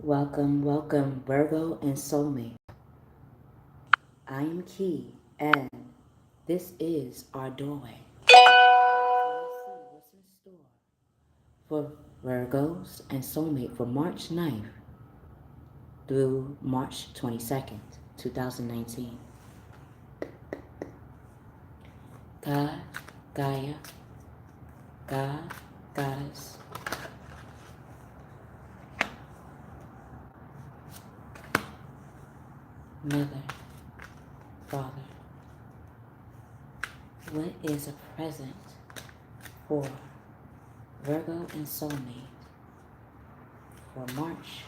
Welcome, welcome, Virgo and Soulmate. I am Key, and this is our doorway. So let's see what's in store for Virgos and Soulmate for March 9th through March 22nd, 2019. God, Gaia, God, Goddess, Mother, Father. What is a present for Virgo and Soulmate for March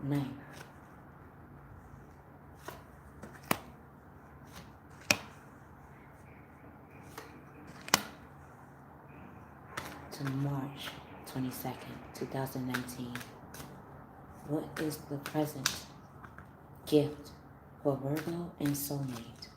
9th? To March 22nd, 2019. What is the present gift for Virgo and Soulmate?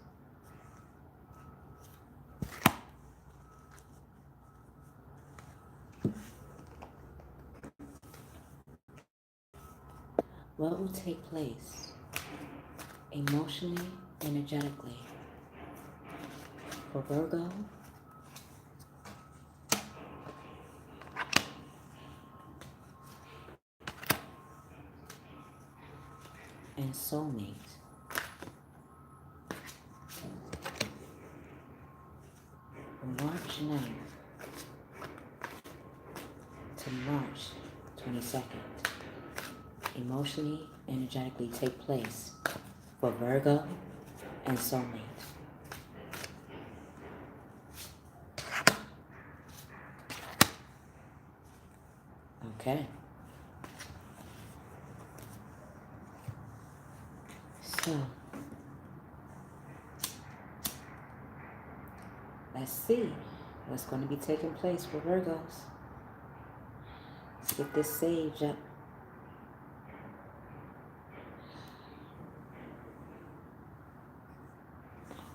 What will take place emotionally, energetically for Virgo and Soulmate from March 9th to March 22nd? Emotionally, energetically take place for Virgo and Soulmate. Okay. So, let's see what's going to be taking place for Virgos. Let's get this sage up.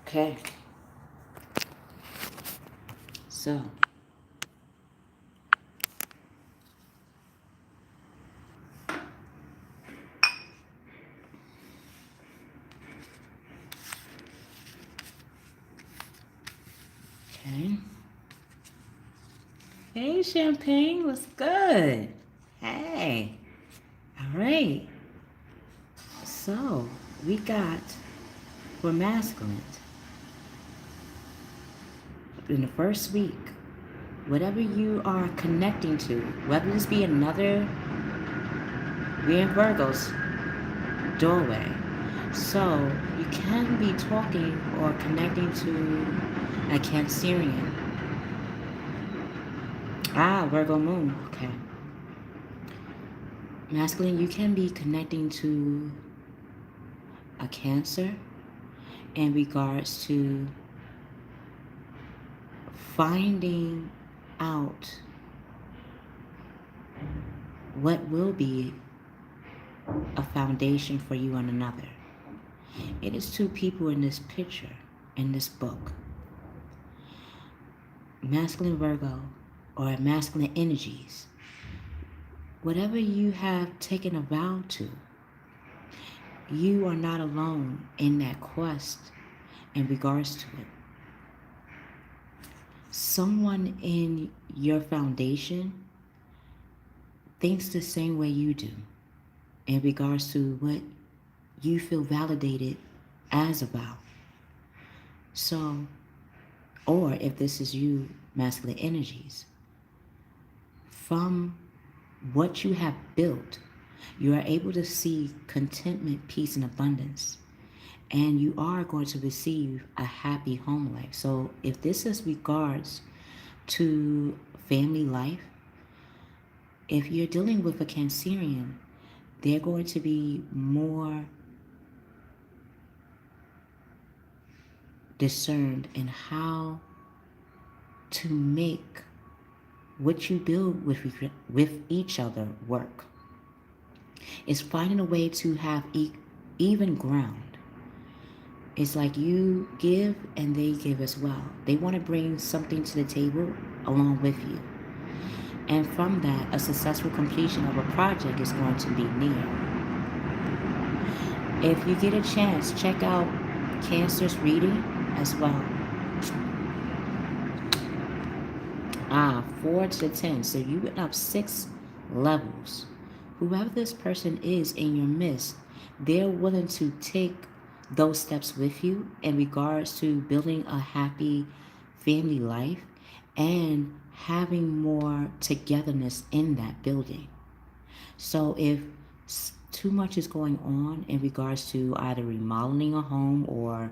Okay. So, okay. Hey, Champagne, what's good? Hey. All right. So, we got for masculine in the first week, whatever you are connecting to, whether this be another, we're in Virgo's doorway. So you can be talking or connecting to a Cancerian. Virgo moon, okay. Masculine, you can be connecting to a Cancer in regards to finding out what will be a foundation for you and another. It is two people in this picture, in this book. Masculine Virgo or masculine energies. Whatever you have taken a vow to, you are not alone in that quest in regards to it. Someone in your foundation thinks the same way you do in regards to what you feel validated as a vow. So, or if this is you, masculine energies, from what you have built, you are able to see contentment, peace, and abundance. And you are going to receive a happy home life. So if this is regards to family life, if you're dealing with a Cancerian, they're going to be more discerned in how to make what you build with each other work. It's finding a way to have even ground. It's like you give and they give as well. They want to bring something to the table along with you. And from that, a successful completion of a project is going to be near. If you get a chance, check out Cancer's reading as well. 4 to 10. So you went up 6 levels. Whoever this person is in your midst, they're willing to take those steps with you in regards to building a happy family life and having more togetherness in that building. So if too much is going on in regards to either remodeling a home or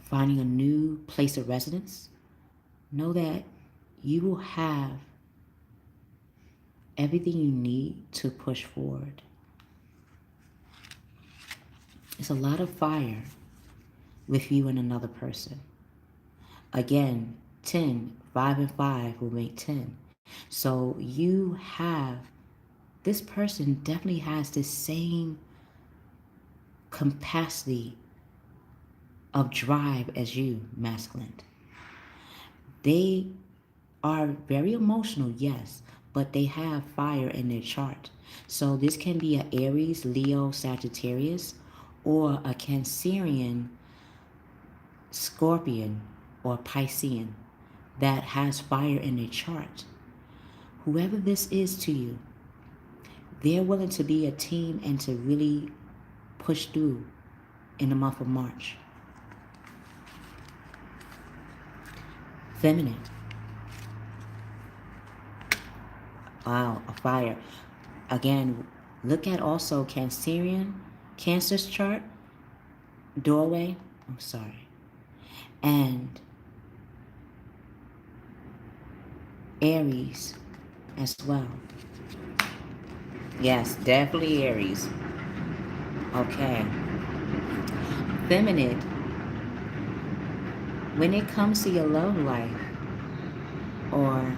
finding a new place of residence, know that you will have everything you need to push forward. It's a lot of fire with you and another person. Again, 10, 5 and 5 will make 10. So you have, this person definitely has the same capacity of drive as you, masculine. They are very emotional, yes, but they have fire in their chart. So this can be an Aries, Leo, Sagittarius, or a Cancerian, Scorpion, or Piscean that has fire in their chart. Whoever this is to you, they're willing to be a team and to really push through in the month of March. Feminine. Wow, a fire. Again, look at also Cancerian, Cancer's chart, Doorway, and Aries as well. Yes, definitely Aries. Okay. Feminine. When it comes to your love life, or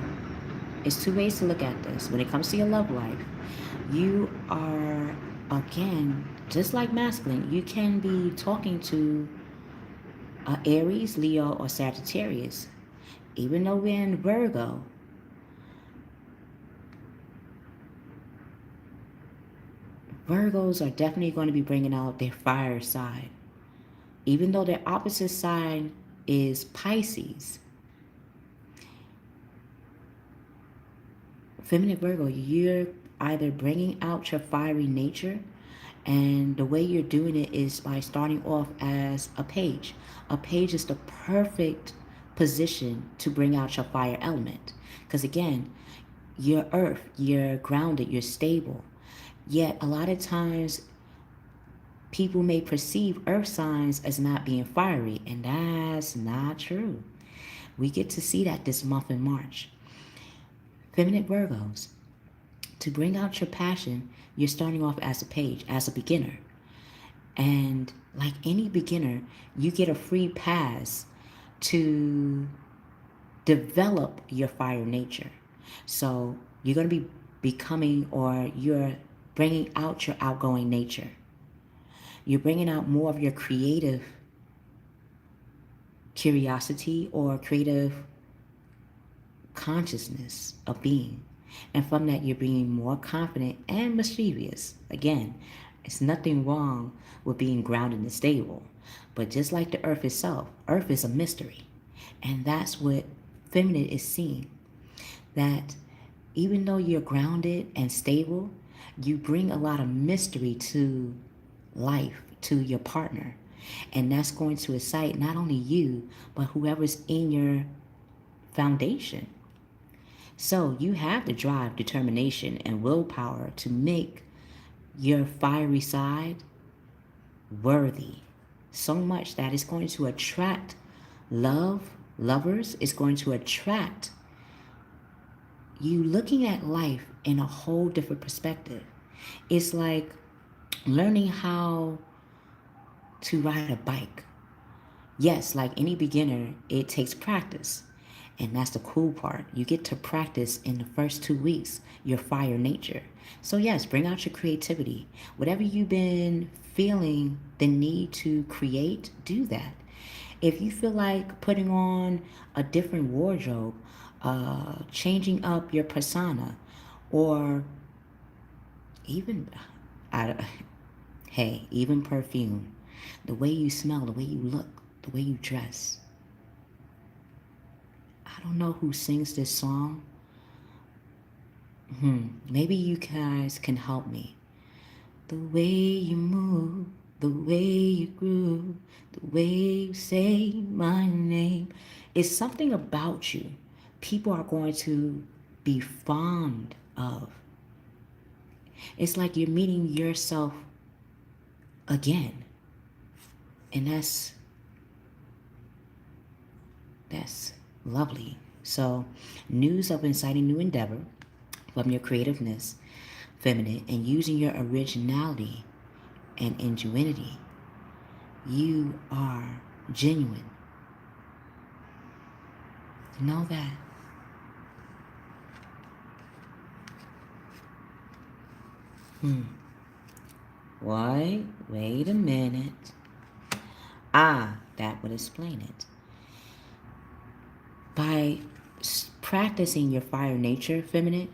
it's two ways to look at this. When it comes to your love life, you are, again, just like masculine, you can be talking to Aries, Leo, or Sagittarius. Even though we're in Virgo, Virgos are definitely going to be bringing out their fire side. Even though their opposite side is Pisces. Feminine Virgo, you're either bringing out your fiery nature, and the way you're doing it is by starting off as a page. A page is the perfect position to bring out your fire element. Because again, you're earth, you're grounded, you're stable. Yet a lot of times people may perceive earth signs as not being fiery, and that's not true. We get to see that this month in March. Feminine Virgos, to bring out your passion, you're starting off as a page, as a beginner. And like any beginner, you get a free pass to develop your fire nature. So you're going to be becoming, or you're bringing out your outgoing nature. You're bringing out more of your creative curiosity or creative consciousness of being. And from that, you're being more confident and mischievous. Again, it's nothing wrong with being grounded and stable. But just like the earth itself, earth is a mystery. And that's what feminine is seeing. That even though you're grounded and stable, you bring a lot of mystery to life, to your partner. And that's going to excite not only you, but whoever's in your foundation. So you have the drive, determination, and willpower to make your fiery side worthy. So much that it's going to attract lovers. It's going to attract you looking at life in a whole different perspective. It's like learning how to ride a bike. Yes, like any beginner, it takes practice. And that's the cool part. You get to practice in the first 2 weeks your fire nature. So yes, bring out your creativity. Whatever you've been feeling the need to create, do that. If you feel like putting on a different wardrobe, changing up your persona, or even, I, hey, even perfume, the way you smell, the way you look, the way you dress. I don't know who sings this song. Maybe you guys can help me. The way you move, the way you groove, the way you say my name. It's something about you people are going to be fond of. It's like you're meeting yourself again. And that's lovely. So, news of inciting new endeavor from your creativeness, feminine, and using your originality and ingenuity. You are genuine. Know that. Why? Wait a minute. That would explain it. By practicing your fire nature, feminine,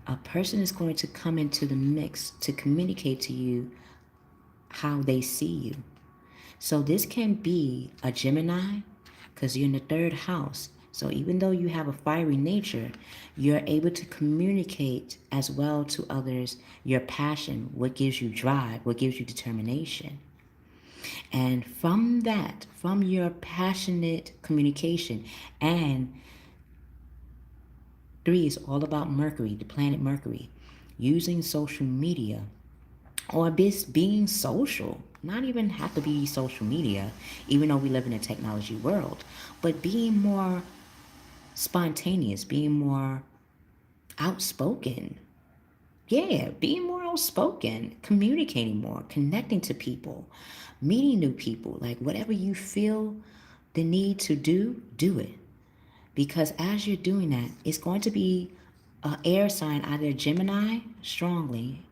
a person is going to come into the mix to communicate to you how they see you. So this can be a Gemini, because you're in the third house. So even though you have a fiery nature, you're able to communicate as well to others your passion, what gives you drive, what gives you determination. And from that, from your passionate communication, and 3 is all about Mercury, the planet Mercury, using social media or being social. Not even have to be social media, even though we live in a technology world, but being more spontaneous, being more outspoken. Yeah, being more outspoken, communicating more, connecting to people, meeting new people. Like whatever you feel the need to do, do it. Because as you're doing that, it's going to be an air sign, either Gemini strongly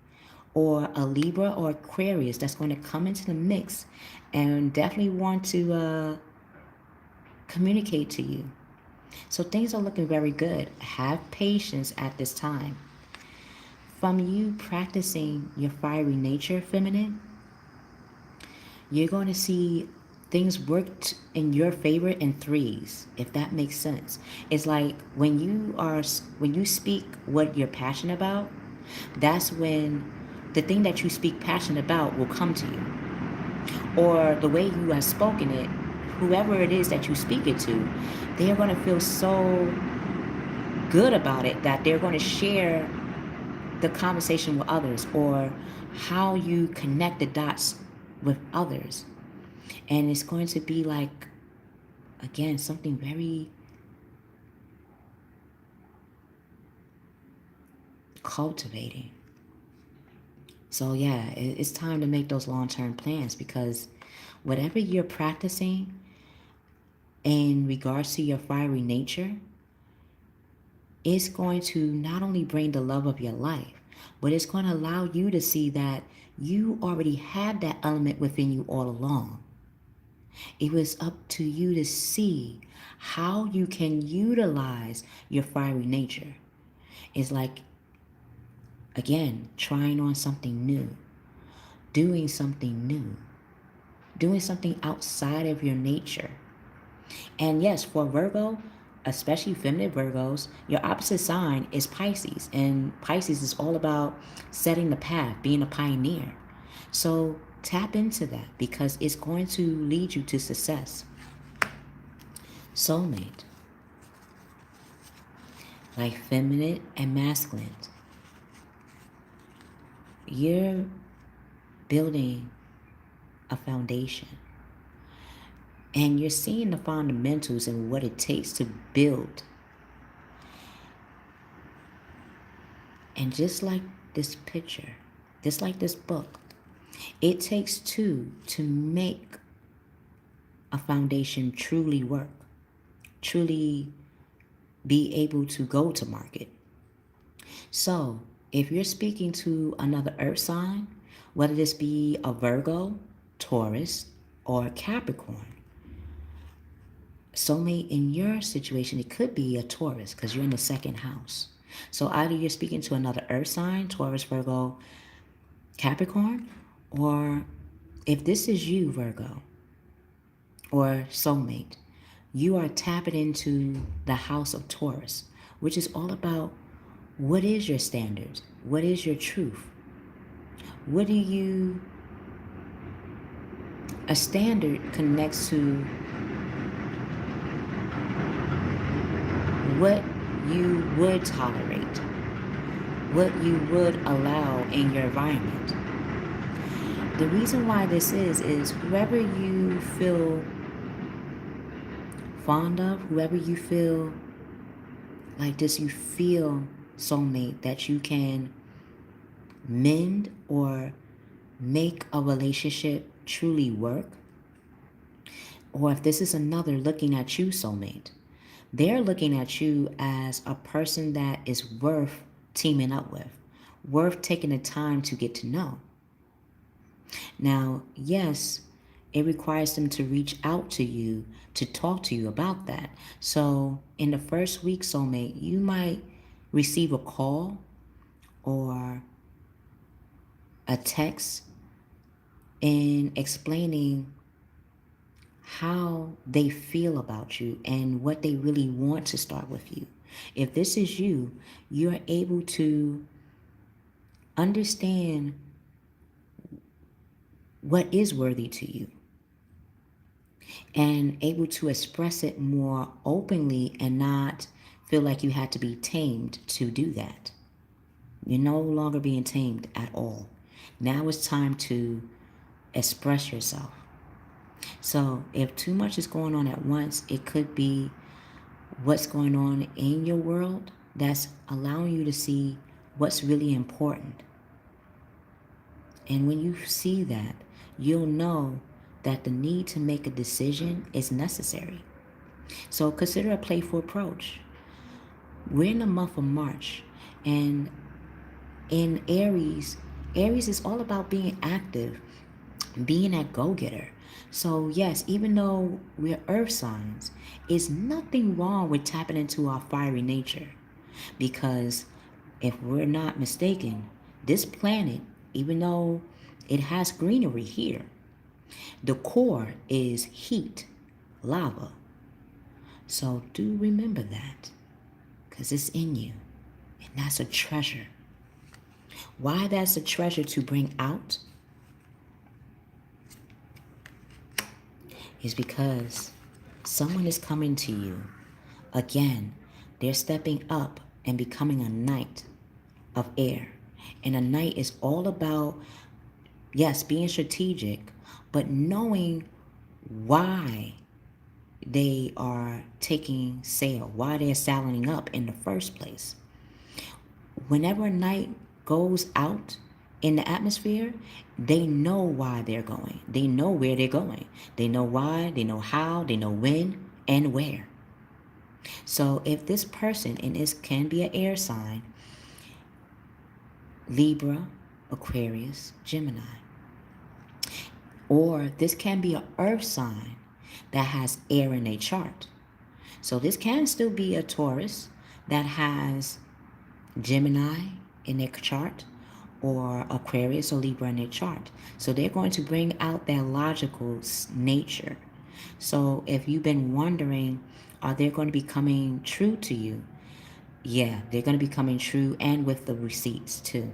or a Libra or Aquarius that's going to come into the mix and definitely want to communicate to you. So things are looking very good. Have patience at this time. From you practicing your fiery nature, feminine, you're going to see things worked in your favor in 3s, if that makes sense. It's like when you speak what you're passionate about, that's when the thing that you speak passionate about will come to you. Or the way you have spoken it, whoever it is that you speak it to, they are going to feel so good about it that they're going to share the conversation with others, or how you connect the dots with others. And it's going to be like, again, something very cultivating. So yeah, it's time to make those long-term plans, because whatever you're practicing in regards to your fiery nature is going to not only bring the love of your life, but it's going to allow you to see that you already had that element within you all along. It was up to you to see how you can utilize your fiery nature. It's like, again, trying on something new, doing something new, doing something outside of your nature. And yes, for Virgo, especially feminine Virgos, your opposite sign is Pisces. And Pisces is all about setting the path, being a pioneer. So tap into that, because it's going to lead you to success. Soulmate. Like feminine and masculine. You're building a foundation. And you're seeing the fundamentals and what it takes to build. And just like this picture, just like this book, it takes 2 to make a foundation truly work, truly be able to go to market. So if you're speaking to another earth sign, whether this be a Virgo, Taurus, or Capricorn. Soulmate, in your situation, it could be a Taurus because you're in the second house. So either you're speaking to another earth sign, Taurus, Virgo, Capricorn, or if this is you, Virgo, or soulmate, you are tapping into the house of Taurus, which is all about what is your standards? What is your truth? What do you, a standard connects to what you would tolerate, what you would allow in your environment. The reason why this is whoever you feel fond of, whoever you feel like this, you feel soulmate that you can mend or make a relationship truly work, or if this is another looking at you, soulmate, they're looking at you as a person that is worth teaming up with, worth taking the time to get to know. Now, yes, it requires them to reach out to you to talk to you about that. So in the first week, soulmate, you might receive a call or a text in explaining how they feel about you and what they really want to start with you. If this is you, you're able to understand what is worthy to you and able to express it more openly and not feel like you had to be tamed to do that. You're no longer being tamed at all. Now it's time to express yourself. So if too much is going on at once, it could be what's going on in your world that's allowing you to see what's really important. And when you see that, you'll know that the need to make a decision is necessary. So consider a playful approach. We're in the month of March, and in Aries is all about being active, being a go-getter. So yes, even though we're earth signs, it's nothing wrong with tapping into our fiery nature. Because if we're not mistaken, this planet, even though it has greenery here, the core is heat, lava. So do remember that, because it's in you, and that's a treasure. Why that's a treasure to bring out is because someone is coming to you. Again, they're stepping up and becoming a knight of air. And a knight is all about, yes, being strategic, but knowing why they are taking sail, why they're sailing up in the first place. Whenever a knight goes out in the atmosphere, they know why they're going. They know where they're going. They know why, they know how, they know when and where. So if this person, and this can be an air sign, Libra, Aquarius, Gemini, or this can be an earth sign that has air in a chart. So this can still be a Taurus that has Gemini in their chart, or Aquarius or Libra in their chart. So they're going to bring out their logical nature. So if you've been wondering, are they going to be coming true to you? Yeah, they're going to be coming true, and with the receipts too.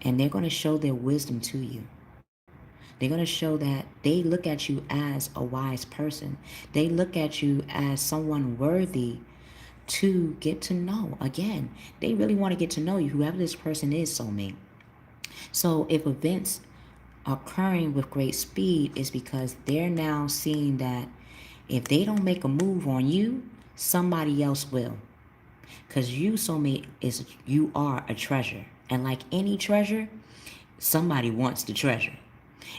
And they're going to show their wisdom to you. They're going to show that they look at you as a wise person. They look at you as someone worthy to get to know. Again, they really want to get to know you, whoever this person is, soulmate. So if events are occurring with great speed, is because they're now seeing that if they don't make a move on you, somebody else will. Because you, soulmate, you are a treasure. And like any treasure, somebody wants the treasure.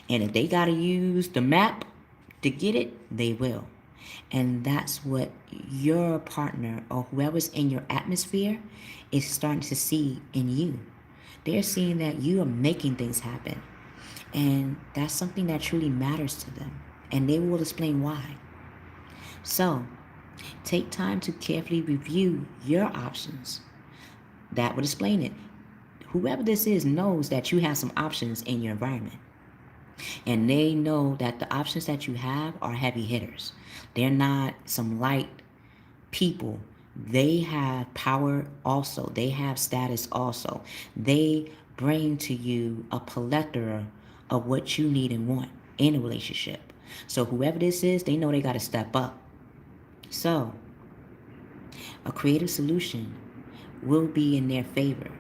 And if they got to use the map to get it, they will. And that's what your partner or whoever's in your atmosphere is starting to see in you. They're seeing that you are making things happen. And that's something that truly matters to them. And they will explain why. So, take time to carefully review your options. That would explain it. Whoever this is knows that you have some options in your environment. And they know that the options that you have are heavy hitters. They're not some light people. They have power also. They have status also. They bring to you a plethora of what you need and want in a relationship. So whoever this is, they know they got to step up. So a creative solution will be in their favor.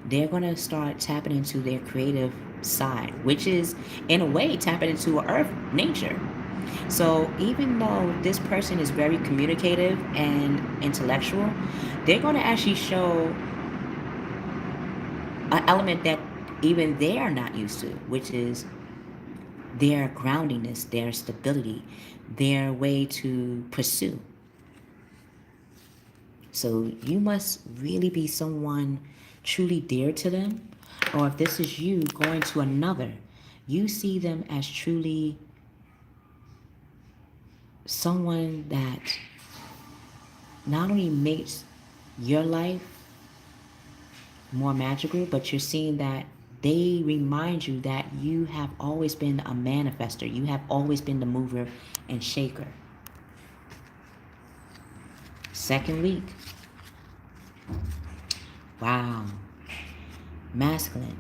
They're going to start tapping into their creative side, which is in a way tapping into earth nature. So even though this person is very communicative and intellectual, they're going to actually show an element that even they are not used to, which is their groundiness, their stability, their way to pursue. So you must really be someone truly dear to them. Or if this is you going to another, you see them as truly someone that not only makes your life more magical, but you're seeing that they remind you that you have always been a manifester. You have always been the mover and shaker. Second week. Wow. Masculine.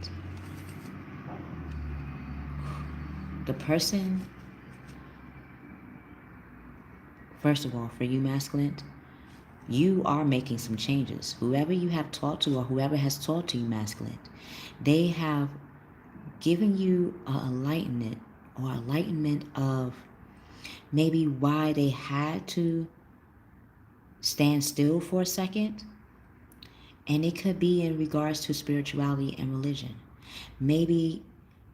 The person, first of all, for you masculine, you are making some changes. Whoever you have talked to or whoever has talked to you masculine, they have given you a enlightenment of maybe why they had to stand still for a second. And it could be in regards to spirituality and religion. Maybe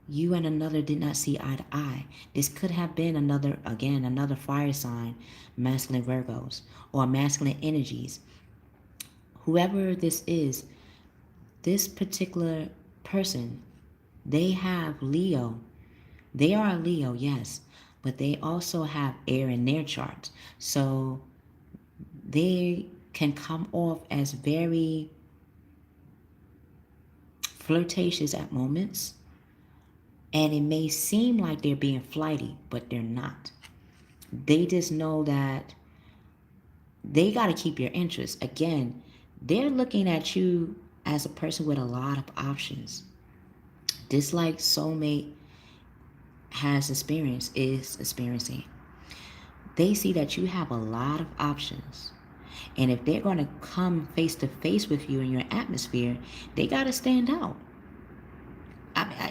you and another did not see eye to eye. This could have been another fire sign, masculine Virgos, or masculine energies. Whoever this is, this particular person, they have Leo. They are a Leo, yes, but they also have air in their chart. So they can come off as very flirtatious at moments, and it may seem like they're being flighty, but they're not. They just know that they got to keep your interest. Again, they're looking at you as a person with a lot of options. Just like soulmate is experiencing. They see that you have a lot of options. And if they're going to come face to face with you in your atmosphere, they got to stand out.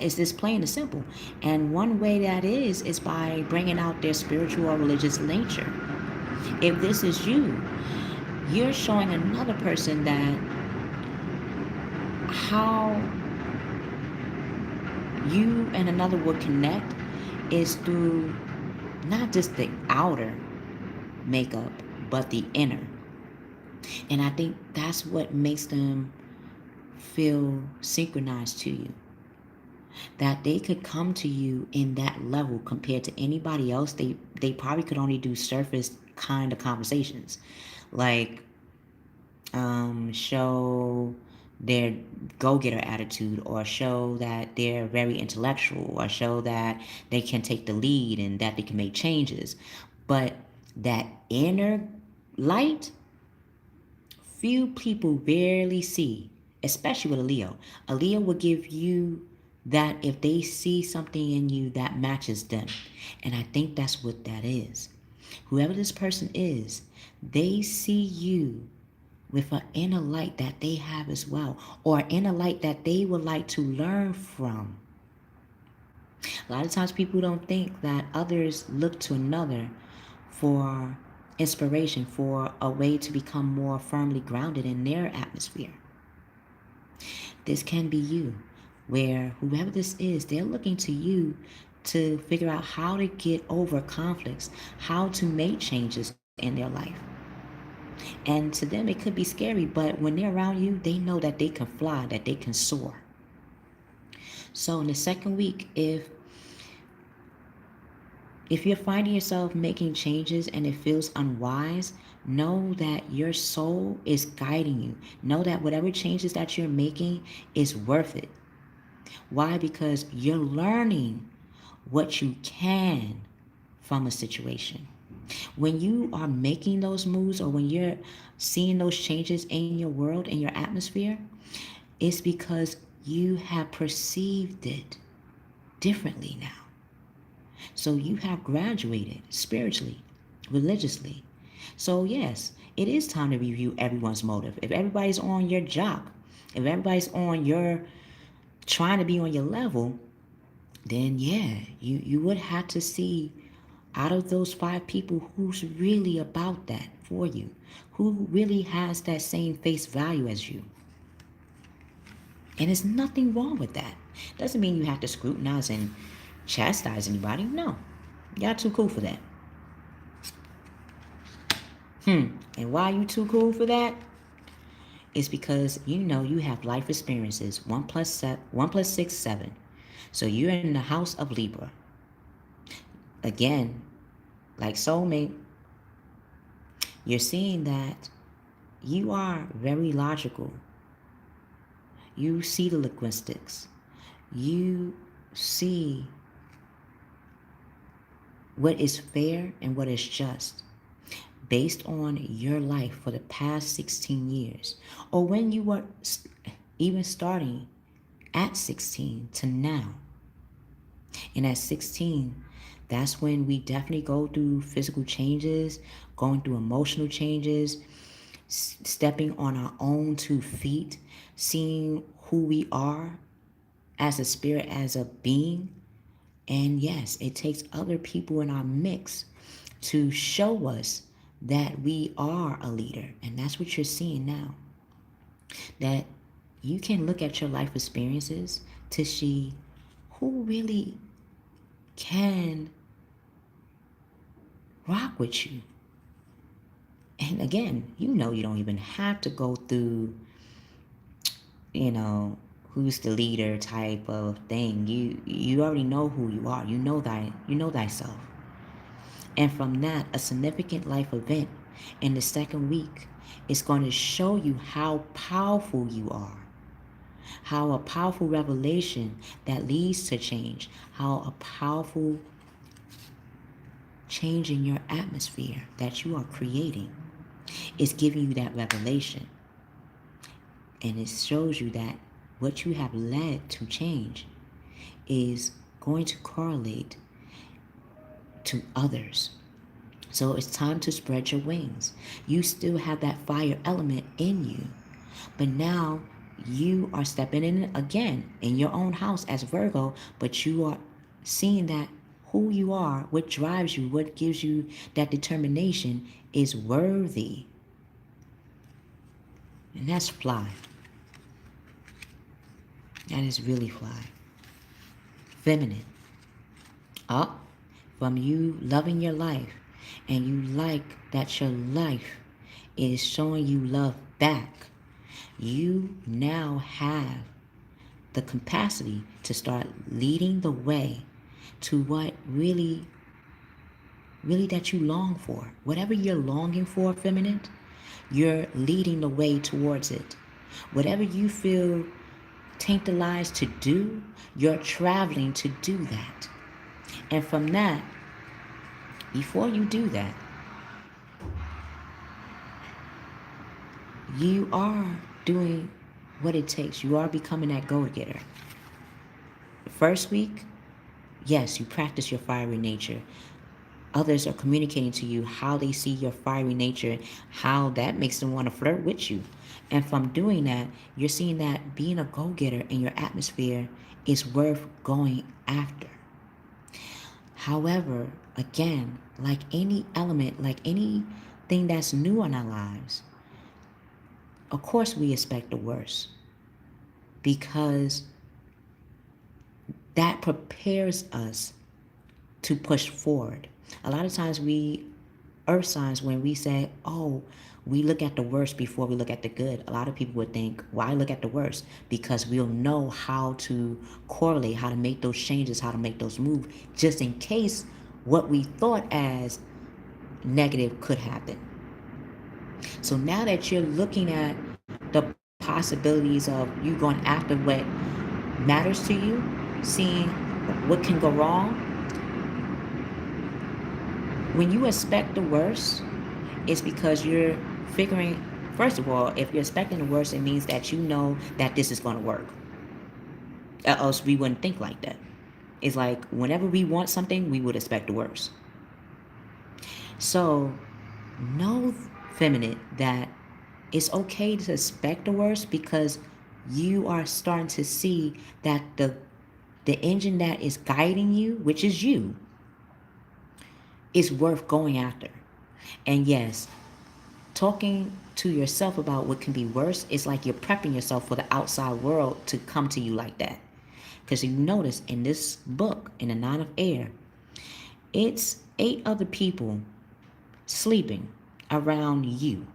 It's just plain and simple. And one way that is by bringing out their spiritual or religious nature. If this is you, you're showing another person that how you and another will connect is through not just the outer makeup, but the inner. And I think that's what makes them feel synchronized to you. That they could come to you in that level compared to anybody else. They probably could only do surface kind of conversations. Like show their go-getter attitude, or show that they're very intellectual, or show that they can take the lead and that they can make changes. But that inner light, few people rarely see, especially with a Leo. A Leo will give you that if they see something in you that matches them. And I think that's what that is. Whoever this person is, they see you with an inner light that they have as well, or an inner light that they would like to learn from. A lot of times people don't think that others look to another for inspiration, for a way to become more firmly grounded in their atmosphere. This can be you, where whoever this is, they're looking to you to figure out how to get over conflicts, how to make changes in their life. And to them, it could be scary, but when they're around you, they know that they can fly, that they can soar. So in the second week, if If you're finding yourself making changes and it feels unwise, know that your soul is guiding you. Know that whatever changes that you're making is worth it. Why? Because you're learning what you can from a situation. When you are making those moves or when you're seeing those changes in your world, in your atmosphere, it's because you have perceived it differently now. So you have graduated spiritually, religiously. So yes, it is time to review everyone's motive. If everybody's on your jock, if everybody's on your trying to be on your level, then yeah, you would have to see out of those 5 people who's really about that for you, who really has that same face value as you. And there's nothing wrong with that. Doesn't mean you have to scrutinize and chastise anybody. No, y'all too cool for that. And why you too cool for that? It's because you know you have life experiences. 1 plus 6, 7. So you're in the house of Libra. Again, like soulmate, you're seeing that you are very logical. You see the linguistics. You see what is fair and what is just based on your life for the past 16 years, or when you were even starting at 16 to now. And at 16, that's when we definitely go through physical changes, going through emotional changes, stepping on our own 2 feet, seeing who we are as a spirit, as a being. And yes, it takes other people in our mix to show us that we are a leader. And that's what you're seeing now. That you can look at your life experiences to see who really can rock with you. And again, you know you don't even have to go through, who's the leader type of thing. You already know who you are. You know thyself. And from that, a significant life event in the second week is going to show you how powerful you are. How a powerful revelation that leads to change. How a powerful change in your atmosphere that you are creating is giving you that revelation. And it shows you that what you have led to change is going to correlate to others. So it's time to spread your wings. You still have that fire element in you, but now you are stepping in again in your own house as Virgo, but you are seeing that who you are, what drives you, what gives you that determination is worthy. And that's fly. That is really fly. Feminine. Up from you loving your life, and you like that your life is showing you love back. You now have the capacity to start leading the way to what really that you long for. Whatever you're longing for, feminine, you're leading the way towards it. Whatever you feel tantalized to do, you're traveling to do that. And from that, before you do that, you are doing what it takes. You are becoming that go-getter. The first week, yes, you practice your fiery nature. Others are communicating to you how they see your fiery nature, how that makes them want to flirt with you. And from doing that, you're seeing that being a go-getter in your atmosphere is worth going after. However, again, like any element, like anything that's new in our lives, of course we expect the worst, because that prepares us to push forward. A lot of times we earth signs, when we say, oh, we look at the worst before we look at the good, a lot of people would think, why look at the worst? Because we'll know how to correlate, how to make those changes, how to make those moves, just in case what we thought as negative could happen. So now that you're looking at the possibilities of you going after what matters to you, seeing what can go wrong, when you expect the worst, it's because you're figuring, first of all, if you're expecting the worst, it means that you know that this is going to work. Else we wouldn't think like that. It's like whenever we want something, we would expect the worst. So know, feminine, that it's okay to expect the worst because you are starting to see that the engine that is guiding you, which is you, is worth going after. And yes, talking to yourself about what can be worse is like you're prepping yourself for the outside world to come to you like that. Because you notice in this book, in the Nine of Air, it's 8 other people sleeping around you.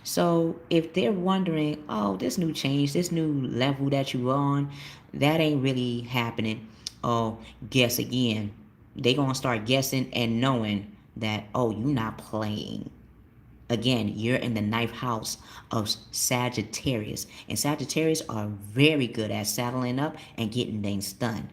So if they're wondering, oh, this new change, this new level that you're on, that ain't really happening. Oh, guess again. They gonna start guessing and knowing that, oh, you're not playing. Again, you're in the ninth house of Sagittarius. And Sagittarius are very good at saddling up and getting things done.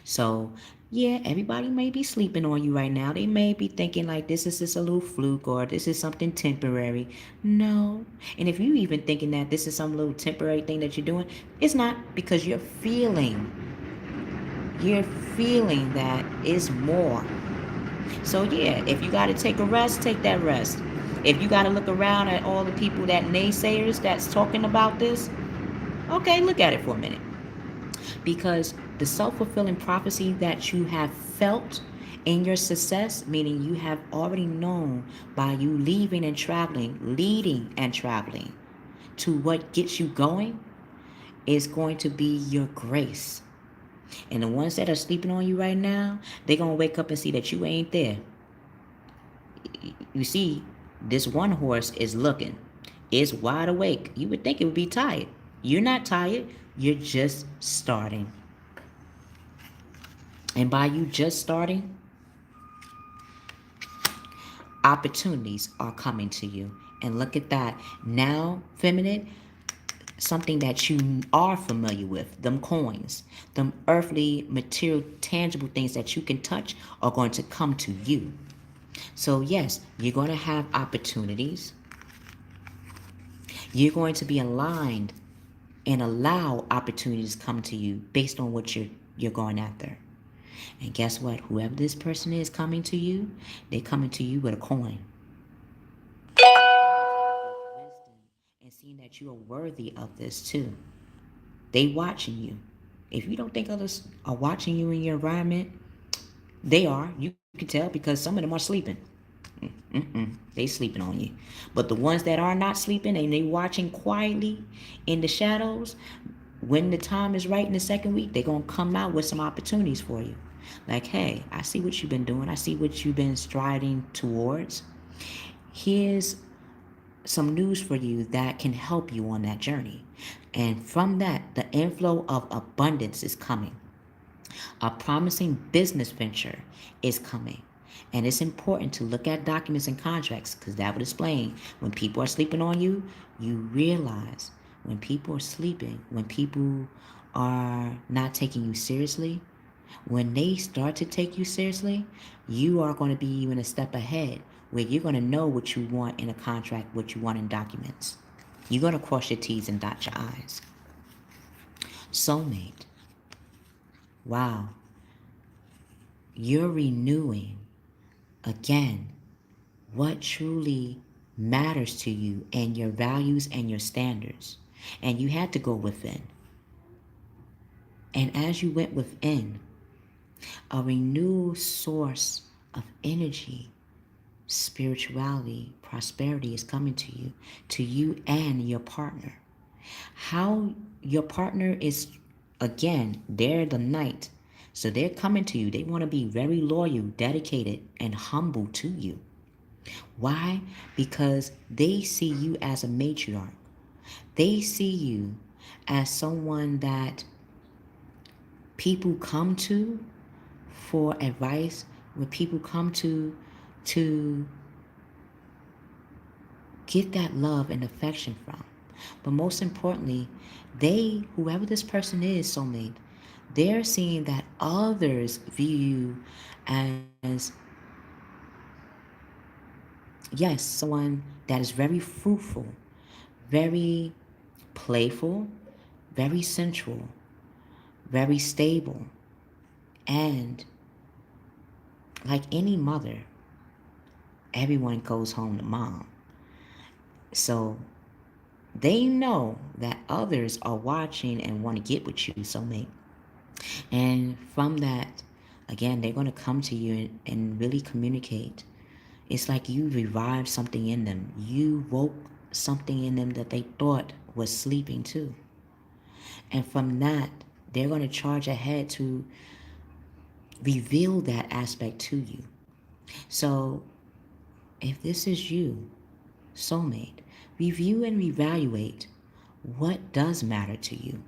So, yeah, everybody may be sleeping on you right now. They may be thinking like this is just a little fluke or this is something temporary. No. And if you even thinking that this is some little temporary thing that you're doing, it's not, because you're feeling that it's more. So yeah, if you got to take a rest, take that rest. If you got to look around at all the people that naysayers that's talking about this, okay, look at it for a minute. Because the self-fulfilling prophecy that you have felt in your success, meaning you have already known by you leaving and traveling, leading and traveling to what gets you going, is going to be your grace. And the ones that are sleeping on you right now, they're going to wake up and see that you ain't there. You see, this one horse is looking. It's wide awake. You would think it would be tired. You're not tired. You're just starting. And by you just starting, opportunities are coming to you. And look at that. Now, feminine, something that you are familiar with, them coins, them earthly, material, tangible things that you can touch are going to come to you. So yes, you're going to have opportunities. You're going to be aligned and allow opportunities to come to you based on what you're going after. And guess what? Whoever this person is coming to you, they're coming to you with a coin. And seeing that you are worthy of this too. They watching you. If you don't think others are watching you in your environment, they are. You can tell because some of them are sleeping. They sleeping on you. But the ones that are not sleeping and they watching quietly in the shadows, when the time is right in the second week, they're going to come out with some opportunities for you. Like, hey, I see what you've been doing. I see what you've been striding towards. Here's some news for you that can help you on that journey. And from that, the inflow of abundance is coming. A promising business venture is coming. And it's important to look at documents and contracts because that would explain when people are sleeping on you, you realize when people are sleeping, when people are not taking you seriously, when they start to take you seriously, you are going to be even a step ahead where you're going to know what you want in a contract, what you want in documents. You're going to cross your T's and dot your I's. Soulmate. Wow. You're renewing again what truly matters to you and your values and your standards. And you had to go within. And as you went within, a renewed source of energy, spirituality, prosperity is coming to you and your partner. How your partner is, again, they're the knight. So they're coming to you. They want to be very loyal, dedicated, and humble to you. Why? Because they see you as a matriarch. They see you as someone that people come to for advice, where people come to get that love and affection from. But most importantly, whoever this person is, soulmate, they're seeing that others view you as, yes, someone that is very fruitful, very playful, very sensual, very stable, and like any mother, everyone goes home to mom. So they know that others are watching and want to get with you, soulmate. And from that, again, they're going to come to you and really communicate. It's like you revived something in them. You woke something in them that they thought was sleeping too. And from that, they're going to charge ahead to reveal that aspect to you. So if this is you, soulmate, review and reevaluate what does matter to you.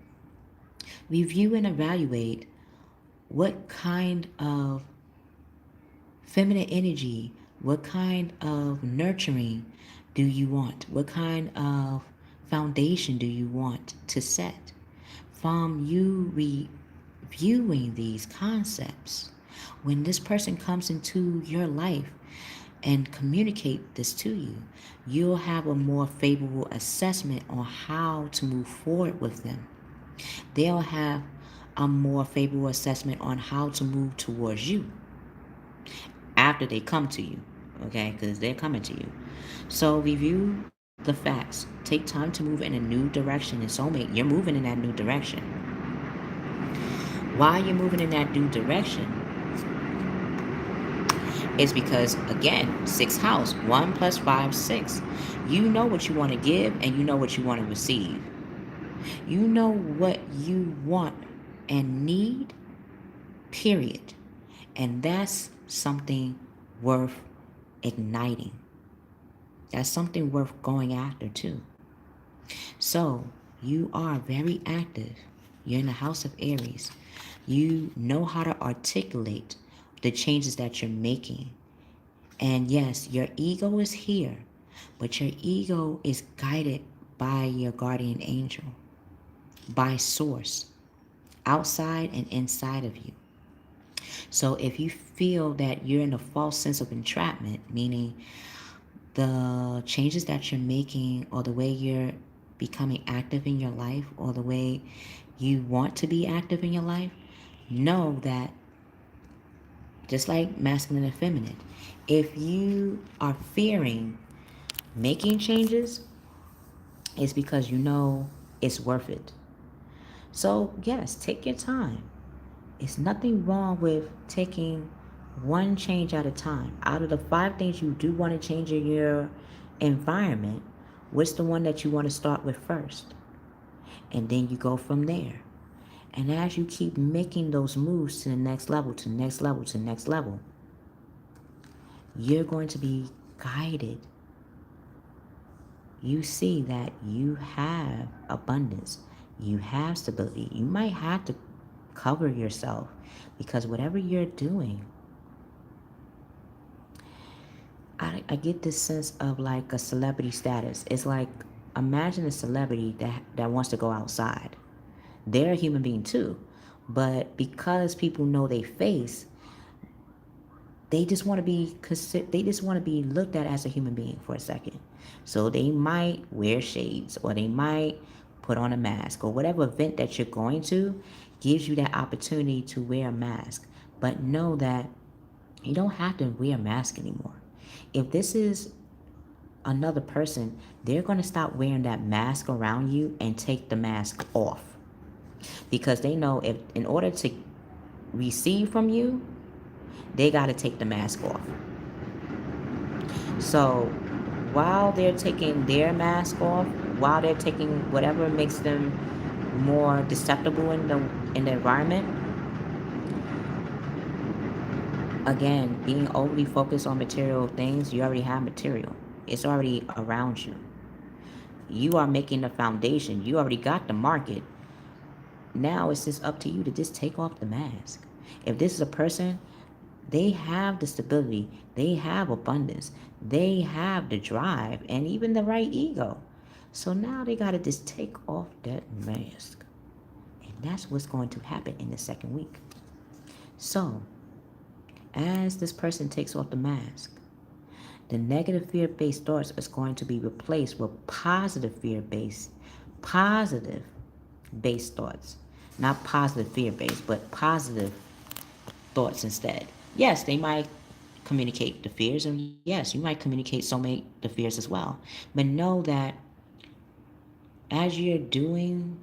Review and evaluate what kind of feminine energy, what kind of nurturing do you want? What kind of foundation do you want to set? From you reviewing these concepts, when this person comes into your life and communicate this to you, you'll have a more favorable assessment on how to move forward with them. They'll have a more favorable assessment on how to move towards you after they come to you, okay? Because they're coming to you. So review the facts. Take time to move in a new direction. And soulmate, you're moving in that new direction. Why you're moving in that new direction is because, again, sixth house, 1 plus 5, 6. You know what you want to give and you know what you want to receive. You know what you want and need, period. And that's something worth igniting. That's something worth going after too. So you are very active. You're in the house of Aries. You know how to articulate the changes that you're making. And yes, your ego is here, but your ego is guided by your guardian angel, by source, outside and inside of you. So if you feel that you're in a false sense of entrapment, meaning the changes that you're making or the way you're becoming active in your life or the way you want to be active in your life, know that just like masculine and feminine, if you are fearing making changes, it's because you know it's worth it. So yes, take your time. It's nothing wrong with taking one change at a time. Out of the 5 things you do want to change in your environment, what's the one that you want to start with first? And then you go from there. And as you keep making those moves to the next level, to the next level, to the next level, you're going to be guided. You see that you have abundance. You have stability. You might have to cover yourself because whatever you're doing, I get this sense of like a celebrity status. It's like, imagine a celebrity that wants to go outside. They're a human being too, but because people know their face, they just want to be looked at as a human being for a second. So they might wear shades or they might put on a mask or whatever event that you're going to gives you that opportunity to wear a mask. But know that you don't have to wear a mask anymore. If this is another person, they're going to stop wearing that mask around you and take the mask off. Because they know if in order to receive from you, they got to take the mask off. So while they're taking their mask off, while they're taking whatever makes them more susceptible in the environment, again, being overly focused on material things, you already have material. It's already around you. You are making the foundation. You already got the market. Now it's just up to you to just take off the mask. If this is a person They have the stability. They have abundance. They have the drive and even the right ego. So now they got to just take off that mask. And that's what's going to happen in the second week. So, as this person takes off the mask, the negative fear-based thoughts is going to be replaced with positive based thoughts. Not positive fear-based, but positive thoughts instead. Yes, they might communicate the fears, and yes, you might communicate soulmate the fears as well. But know that as you're doing,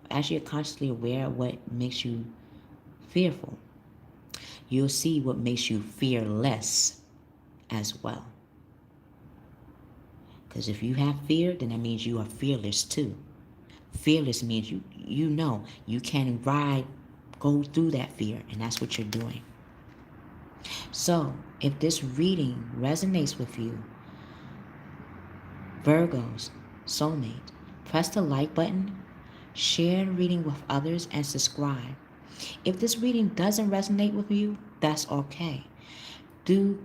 as you're consciously aware of what makes you fearful, you'll see what makes you fearless as well. Because if you have fear, then that means you are fearless too. Fearless means you know you can go through that fear, and that's what you're doing. So, if this reading resonates with you, Virgos, soulmate, press the like button, share the reading with others, and subscribe. If this reading doesn't resonate with you, that's okay. Do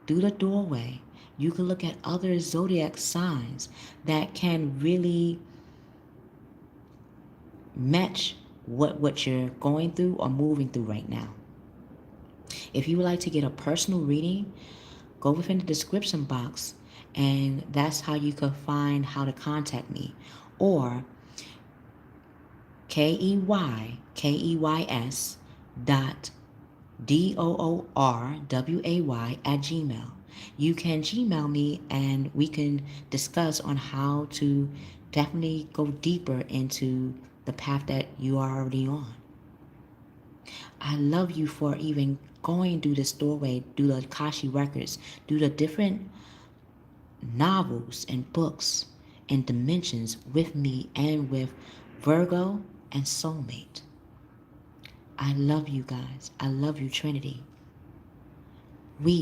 the doorway. You can look at other zodiac signs that can really match what you're going through or moving through right now. If you would like to get a personal reading, go within the description box, and that's how you can find how to contact me. Or KeykeyS dot DOORWAY at Gmail. You can Gmail me and we can discuss on how to definitely go deeper into the path that you are already on. I love you for even going through this doorway, through the Akashic Records, through the different novels and books and dimensions with me and with Virgo and Soulmate. I love you guys. I love you, Trinity.